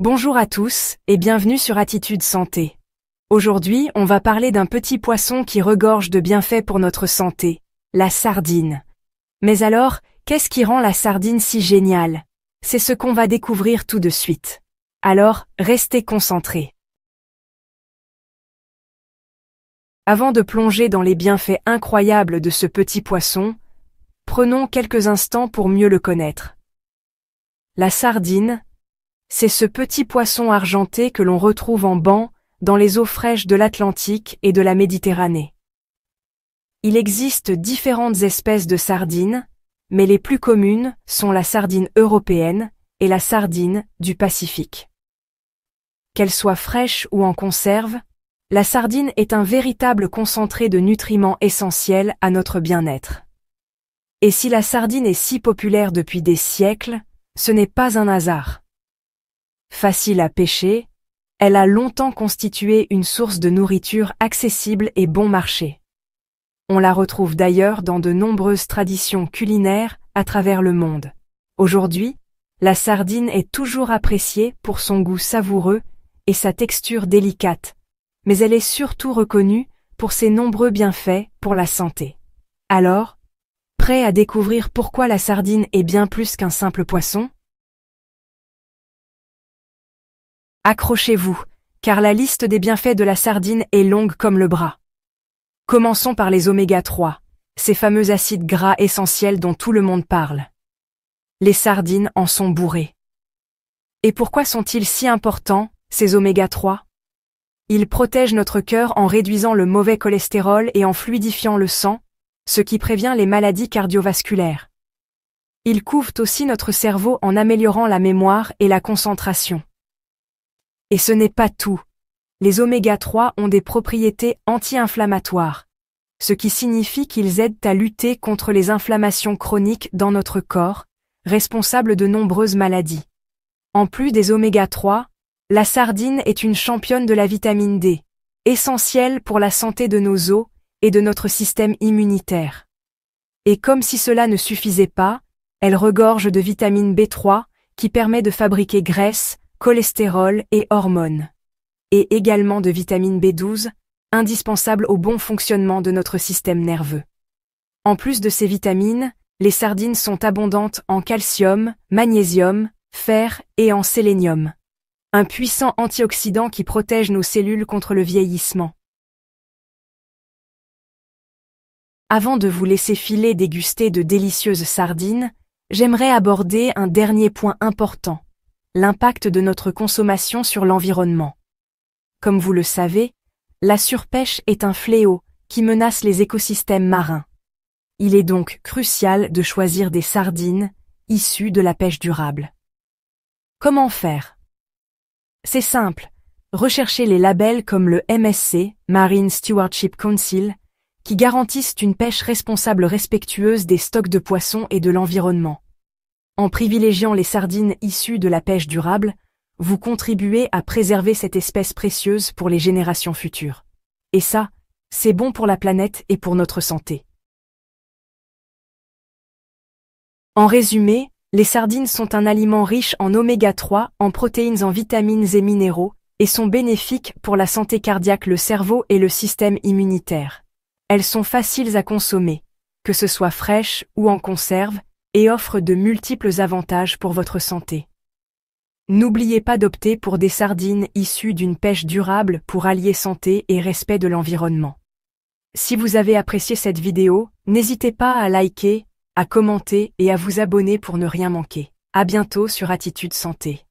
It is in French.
Bonjour à tous et bienvenue sur Attitude Santé. Aujourd'hui, on va parler d'un petit poisson qui regorge de bienfaits pour notre santé, la sardine. Mais alors, qu'est-ce qui rend la sardine si géniale? C'est ce qu'on va découvrir tout de suite. Alors, restez concentrés. Avant de plonger dans les bienfaits incroyables de ce petit poisson, prenons quelques instants pour mieux le connaître. La sardine, c'est ce petit poisson argenté que l'on retrouve en banc dans les eaux fraîches de l'Atlantique et de la Méditerranée. Il existe différentes espèces de sardines, mais les plus communes sont la sardine européenne et la sardine du Pacifique. Qu'elle soit fraîche ou en conserve, la sardine est un véritable concentré de nutriments essentiels à notre bien-être. Et si la sardine est si populaire depuis des siècles, ce n'est pas un hasard. Facile à pêcher, elle a longtemps constitué une source de nourriture accessible et bon marché. On la retrouve d'ailleurs dans de nombreuses traditions culinaires à travers le monde. Aujourd'hui, la sardine est toujours appréciée pour son goût savoureux et sa texture délicate, mais elle est surtout reconnue pour ses nombreux bienfaits pour la santé. Alors, prêt à découvrir pourquoi la sardine est bien plus qu'un simple poisson? Accrochez-vous, car la liste des bienfaits de la sardine est longue comme le bras. Commençons par les oméga 3, ces fameux acides gras essentiels dont tout le monde parle. Les sardines en sont bourrées. Et pourquoi sont-ils si importants, ces oméga 3? Ils protègent notre cœur en réduisant le mauvais cholestérol et en fluidifiant le sang, ce qui prévient les maladies cardiovasculaires. Ils couvrent aussi notre cerveau en améliorant la mémoire et la concentration. Et ce n'est pas tout. Les oméga 3 ont des propriétés anti-inflammatoires, ce qui signifie qu'ils aident à lutter contre les inflammations chroniques dans notre corps, responsables de nombreuses maladies. En plus des oméga 3, la sardine est une championne de la vitamine D, essentielle pour la santé de nos os et de notre système immunitaire. Et comme si cela ne suffisait pas, elle regorge de vitamine B3 qui permet de fabriquer graisse, cholestérol et hormones. Et également de vitamine B12, indispensable au bon fonctionnement de notre système nerveux. En plus de ces vitamines, les sardines sont abondantes en calcium, magnésium, fer et en sélénium. Un puissant antioxydant qui protège nos cellules contre le vieillissement. Avant de vous laisser filer déguster de délicieuses sardines, j'aimerais aborder un dernier point important. L'impact de notre consommation sur l'environnement. Comme vous le savez, la surpêche est un fléau qui menace les écosystèmes marins. Il est donc crucial de choisir des sardines issues de la pêche durable. Comment faire? C'est simple, recherchez les labels comme le MSC, Marine Stewardship Council, qui garantissent une pêche responsable respectueuse des stocks de poissons et de l'environnement. En privilégiant les sardines issues de la pêche durable, vous contribuez à préserver cette espèce précieuse pour les générations futures. Et ça, c'est bon pour la planète et pour notre santé. En résumé, les sardines sont un aliment riche en oméga 3, en protéines, en vitamines et minéraux, et sont bénéfiques pour la santé cardiaque, le cerveau et le système immunitaire. Elles sont faciles à consommer, que ce soit fraîches ou en conserve, et offre de multiples avantages pour votre santé. N'oubliez pas d'opter pour des sardines issues d'une pêche durable pour allier santé et respect de l'environnement. Si vous avez apprécié cette vidéo, n'hésitez pas à liker, à commenter et à vous abonner pour ne rien manquer. À bientôt sur Attitude Santé.